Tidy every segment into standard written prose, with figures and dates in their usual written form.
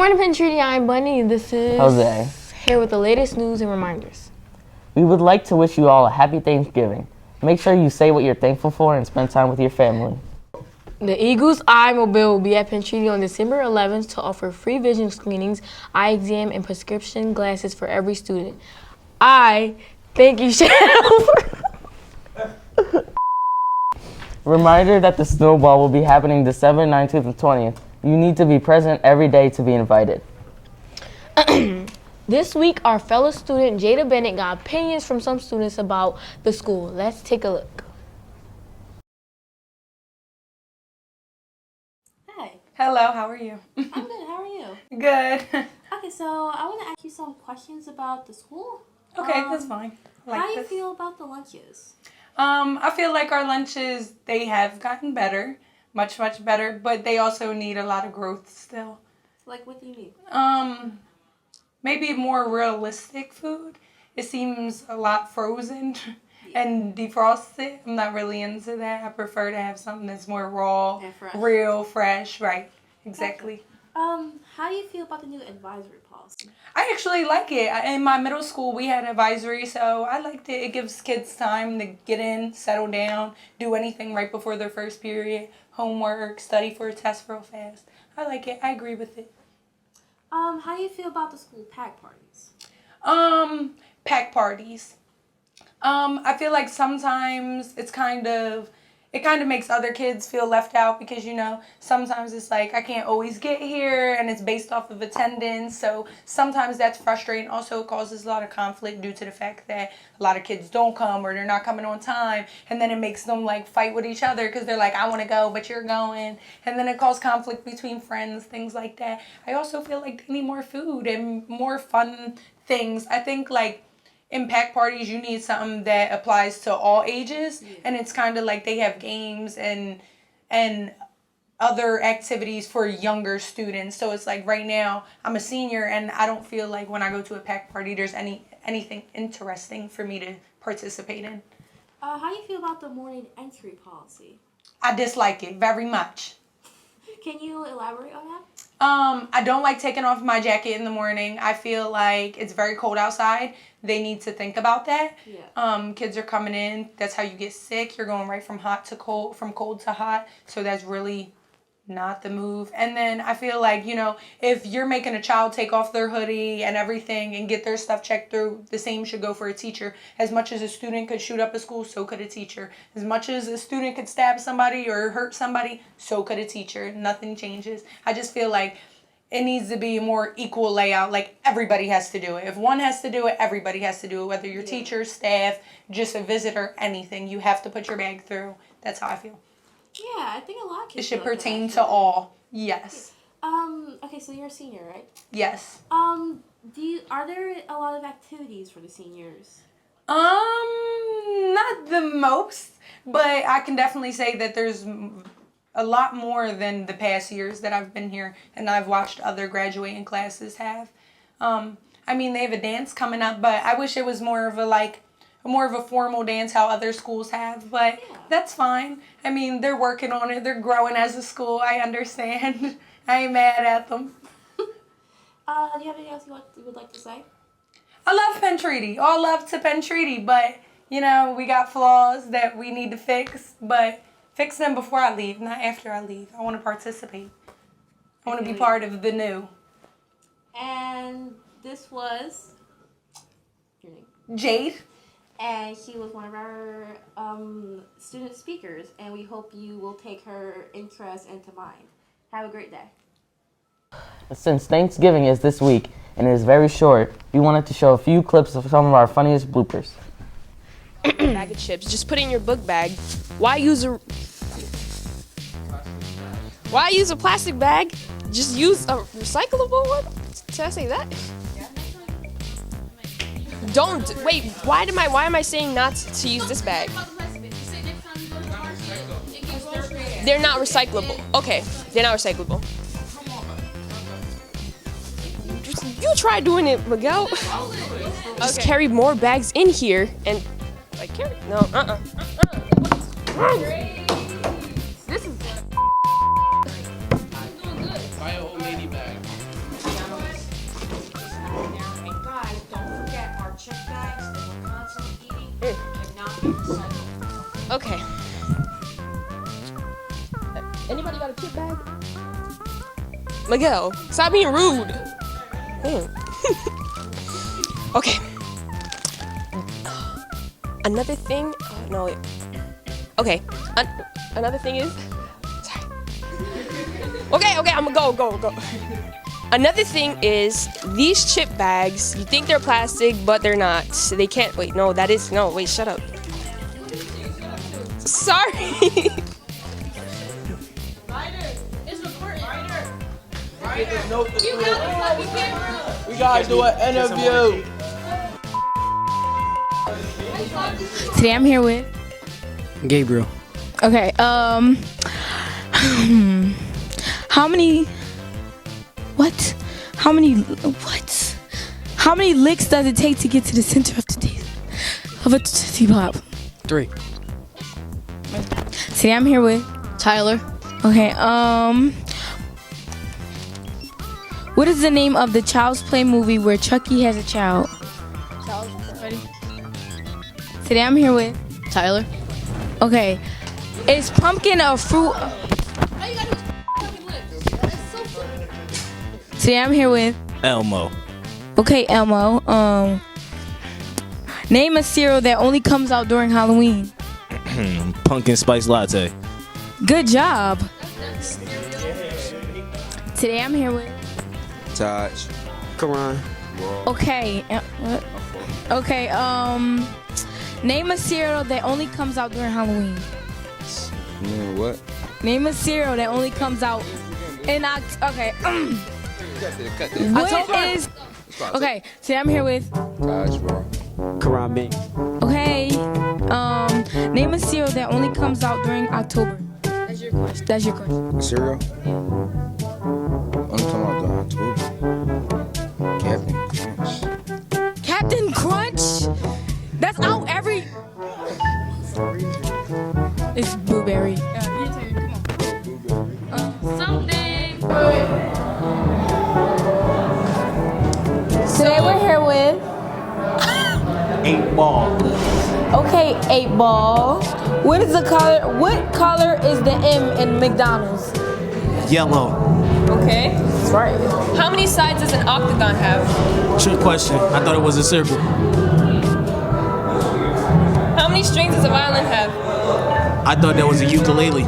morning, Penn Treaty. I'm Bunny. This is Jose. Here with the latest news and reminders. We would like to wish you all a happy Thanksgiving. Make sure you say what you're thankful for and spend time with your family. The Eagles Eye Mobile will be at Penn Treaty on December 11th to offer free vision screenings, eye exam, and prescription glasses for every student. I think you should. Reminder that the snowball will be happening December 19th and 20th. You need to be present every day to be invited. This week, our fellow student Jada Bennett got opinions from some students about the school. Let's take a look. Hi. Hello, how are you? I'm good. How are you? Good. Okay, so I want to ask you some questions about the school. Okay, that's fine. How do you feel about the lunches? I feel like our lunches, they have gotten better, much better, but they also need a lot of growth still. Like, what do you need? Maybe more realistic food. It seems a lot frozen and defrosted. I'm not really into that. I prefer to have something that's more raw, and fresh. real, fresh. Right, exactly. How do you feel about the new advisory policy? I actually like it. In my middle school, we had advisory, so I liked it. It gives kids time to get in, settle down, do anything right before their first period, homework, study for a test real fast. I like it. I agree with it. How do you feel about the school pack parties? Pack parties. I feel like sometimes it kind of makes other kids feel left out because, sometimes it's like I can't always get here and it's based off of attendance. So sometimes that's frustrating. Also, it causes a lot of conflict due to the fact that a lot of kids don't come or they're not coming on time. And then it makes them like fight with each other because they're like, I want to go, but you're going. And then it causes conflict between friends, things like that. I also feel like they need more food and more fun things. I think like in pack parties, you need something that applies to all ages, and it's kind of like they have games and other activities for younger students. So it's like right now, I'm a senior, and I don't feel like when I go to a pack party, there's anything interesting for me to participate in. How do you feel about the morning entry policy? I dislike it very much. Can you elaborate on that? I don't like taking off my jacket in the morning. I feel like it's very cold outside. They need to think about that. Yeah. Kids are coming in. That's how you get sick. You're going right from hot to cold, from cold to hot. So that's really not the move. And then I feel like, if you're making a child take off their hoodie and everything and get their stuff checked through, the same should go for a teacher. As much as a student could shoot up a school, so could a teacher. As much as a student could stab somebody or hurt somebody, so could a teacher. Nothing changes. I just feel like it needs to be a more equal layout. Like everybody has to do it. If one has to do it, everybody has to do it. Whether you're teacher, staff, just a visitor, anything. You have to put your bag through. That's how I feel. Yeah, I think a lot of kids It should feel like pertain that, to all. Yes. Okay, so you're a senior, right? Yes. Are there a lot of activities for the seniors? Not the most, but I can definitely say that there's a lot more than the past years that I've been here, and I've watched other graduating classes have. They have a dance coming up, but I wish it was more of a formal dance how other schools have, but that's fine. They're working on it. They're growing as a school. I understand. I ain't mad at them. Do you have anything else you would like to say? I love Penn Treaty. All love to Penn Treaty, but, we got flaws that we need to fix, but fix them before I leave, not after I leave. I want to participate. I want to be part of the new. And this was your name? Jade. And she was one of our student speakers, and we hope you will take her interest into mind. Have a great day. Since Thanksgiving is this week and it is very short, we wanted to show a few clips of some of our funniest bloopers. Bag of chips. Just put it in your book bag. Why use a plastic bag? Just use a recyclable one? Did I say that? Don't wait. Why am I saying not to use this bag? They're not recyclable. Okay, they're not recyclable. You try doing it, Miguel. Just carry more bags in here and carry. No. This is. Buy a old lady bag. chip bag? Miguel, stop being rude. Damn. Okay. Another thing. No, wait. Okay. Another thing is. Sorry. Okay. I'm gonna go. Another thing is these chip bags. You think they're plastic, but they're not. So they can't. Wait. No, that is no. Wait. Shut up. Sorry. We gotta do an interview. Today I'm here with Gabriel. okay, how many licks does it take to get to the center of a Tootsie Pop? 3. Today I'm here with Tyler. okay, what is the name of the Child's Play movie where Chucky has a child? Today I'm here with Tyler. okay, is pumpkin a fruit? Today I'm here with Elmo. okay, Elmo. Name a cereal that only comes out during Halloween. Pumpkin spice latte. Good job. Today I'm here with Taj. Karan. okay. What? Okay. Name a cereal that only comes out during Halloween. Man, what? Name a cereal that only comes out in okay. What is okay? Today I'm here with Taj, bro. Karan B. okay. Name a cereal that only comes out during October. That's your question. Cereal? Only come out during October. Captain Crunch. Captain Crunch? That's out every. It's blueberry. Your turn. Come on. Something. Today we're here with 8 ball. okay, 8 Ball. What is the color? What color is the M in McDonald's? Yellow. Okay. That's right. How many sides does an octagon have? Trick question. I thought it was a circle. How many strings does a violin have? I thought that was a ukulele.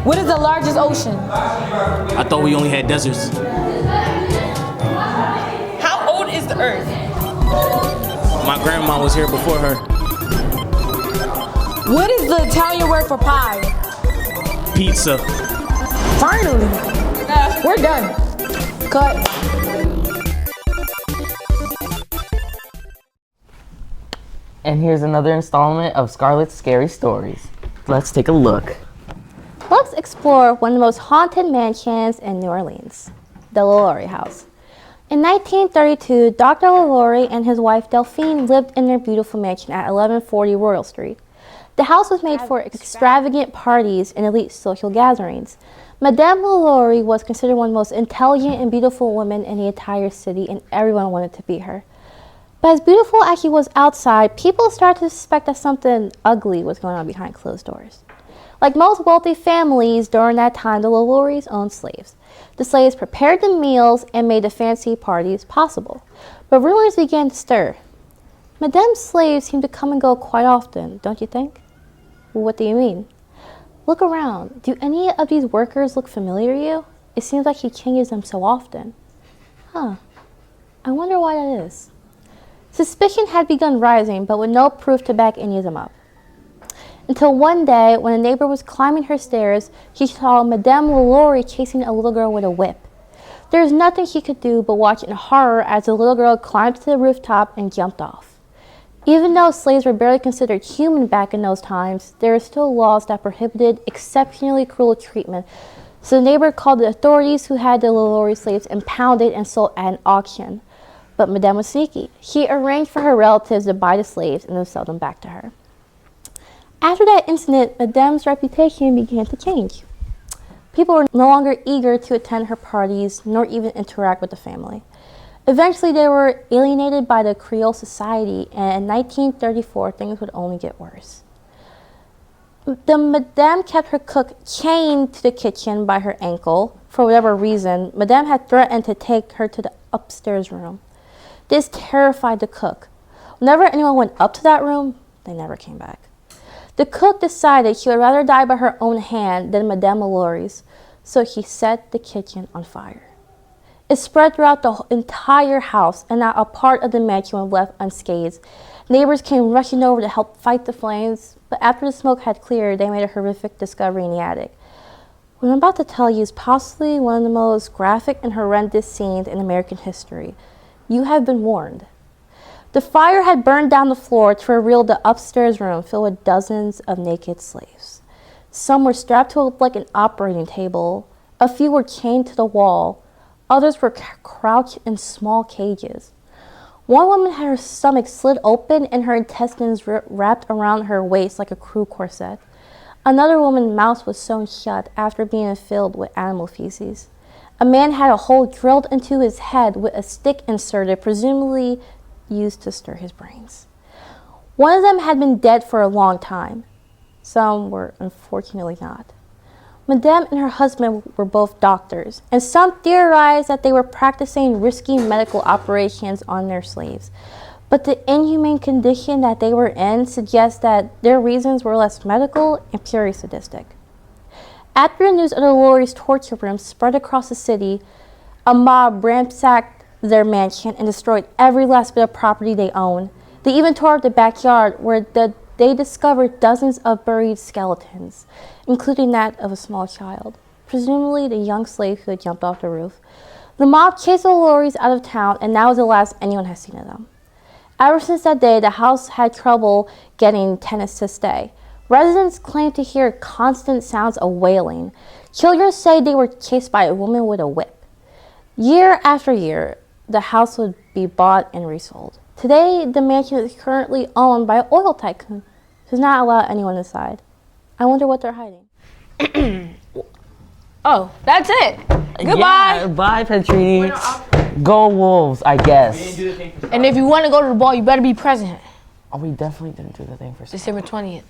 What is the largest ocean? I thought we only had deserts. How old is the Earth? My grandma was here before her. What is the Italian word for pie? Pizza. Finally. We're done. Cut. And here's another installment of Scarlett's Scary Stories. Let's take a look. Let's explore one of the most haunted mansions in New Orleans, the LaLaurie House. In 1932, Dr. LaLaurie and his wife Delphine lived in their beautiful mansion at 1140 Royal Street. The house was made for extravagant parties and elite social gatherings. Madame LaLaurie was considered one of the most intelligent and beautiful women in the entire city, and everyone wanted to be her. But as beautiful as she was outside, people started to suspect that something ugly was going on behind closed doors. Like most wealthy families during that time, the LaLauries owned slaves. The slaves prepared the meals and made the fancy parties possible. But rumors began to stir. Madame's slaves seem to come and go quite often, don't you think? Well, what do you mean? Look around. Do any of these workers look familiar to you? It seems like she changes them so often. I wonder why that is. Suspicion had begun rising, but with no proof to back any of them up. Until one day, when a neighbor was climbing her stairs, she saw Madame LaLaurie chasing a little girl with a whip. There was nothing she could do but watch in horror as the little girl climbed to the rooftop and jumped off. Even though slaves were barely considered human back in those times, there were still laws that prohibited exceptionally cruel treatment. So the neighbor called the authorities, who had the LaLaurie slaves impounded and sold at an auction. But Madame was sneaky. She arranged for her relatives to buy the slaves and then sell them back to her. After that incident, Madame's reputation began to change. People were no longer eager to attend her parties, nor even interact with the family. Eventually, they were alienated by the Creole society, and in 1934, things would only get worse. The madame kept her cook chained to the kitchen by her ankle. For whatever reason, madame had threatened to take her to the upstairs room. This terrified the cook. Whenever anyone went up to that room, they never came back. The cook decided she would rather die by her own hand than Madame LaLaurie's, so he set the kitchen on fire. It spread throughout the entire house, and not a part of the mansion was left unscathed. Neighbors came rushing over to help fight the flames, but after the smoke had cleared, they made a horrific discovery in the attic. What I'm about to tell you is possibly one of the most graphic and horrendous scenes in American history. You have been warned. The fire had burned down the floor to reveal the upstairs room filled with dozens of naked slaves. Some were strapped to like an operating table. A few were chained to the wall. Others were crouched in small cages. One woman had her stomach slit open and her intestines wrapped around her waist like a crew corset. Another woman's mouth was sewn shut after being filled with animal feces. A man had a hole drilled into his head with a stick inserted, presumably used to stir his brains. One of them had been dead for a long time. Some were unfortunately not. Madame and her husband were both doctors, and some theorized that they were practicing risky medical operations on their slaves. But the inhumane condition that they were in suggests that their reasons were less medical and purely sadistic. After the news of the Laurie's torture room spread across the city, a mob ransacked their mansion and destroyed every last bit of property they owned. They even tore up the backyard where they discovered dozens of buried skeletons, including that of a small child, presumably the young slave who had jumped off the roof. The mob chased the Lauries out of town, and that was the last anyone has seen of them. Ever since that day, the house had trouble getting tenants to stay. Residents claimed to hear constant sounds of wailing. Children say they were chased by a woman with a whip. Year after year, the house would be bought and resold. Today, the mansion is currently owned by an oil tycoon who's not allowed anyone inside. I wonder what they're hiding. Oh, that's it. Goodbye. Yeah, bye, Petrini. Go Wolves, I guess. And if you want to go to the ball, you better be present. Oh, we definitely didn't do the thing for December 20th.